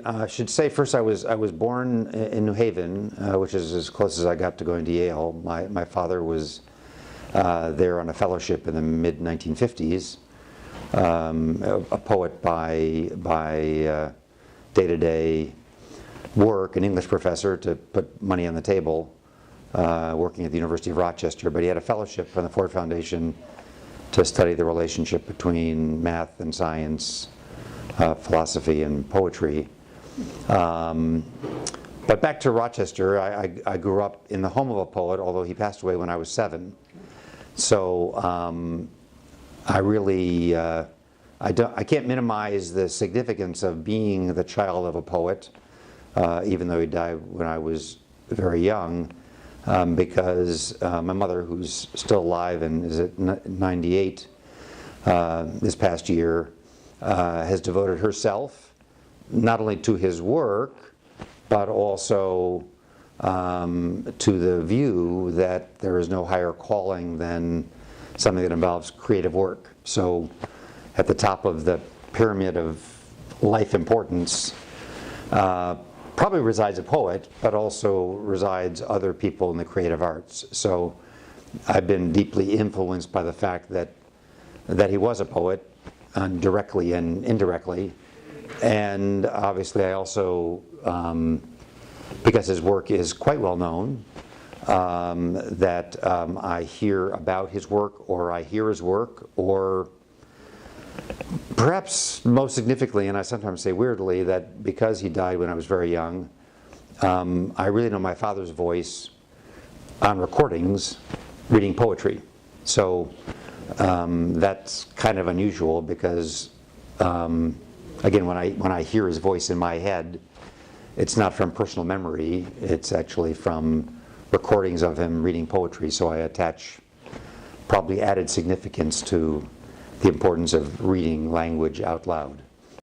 I should say first I was born in New Haven, which is as close as I got to going to Yale. My father was there on a fellowship in the mid-1950s, a poet by day-to-day work, an English professor to put money on the table, working at the University of Rochester, but he had a fellowship from the Ford Foundation to study the relationship between math and science, philosophy and poetry. But back to Rochester, I grew up in the home of a poet, although he passed away when I was 7. So I really, I can't minimize the significance of being the child of a poet, even though he died when I was very young, because my mother, who's still alive and is at 98 this past year, has devoted herself not only to his work, but also to the view that there is no higher calling than something that involves creative work. So at the top of the pyramid of life importance probably resides a poet, but also resides other people in the creative arts. So I've been deeply influenced by the fact that he was a poet, directly and indirectly. And obviously I also, because his work is quite well known, that I hear about his work, or I hear his work, or perhaps most significantly, and I sometimes say weirdly, that because he died when I was very young, I really know my father's voice on recordings reading poetry. So that's kind of unusual because, again, when I hear his voice in my head, it's not from personal memory, it's actually from recordings of him reading poetry, so I attach probably added significance to the importance of reading language out loud.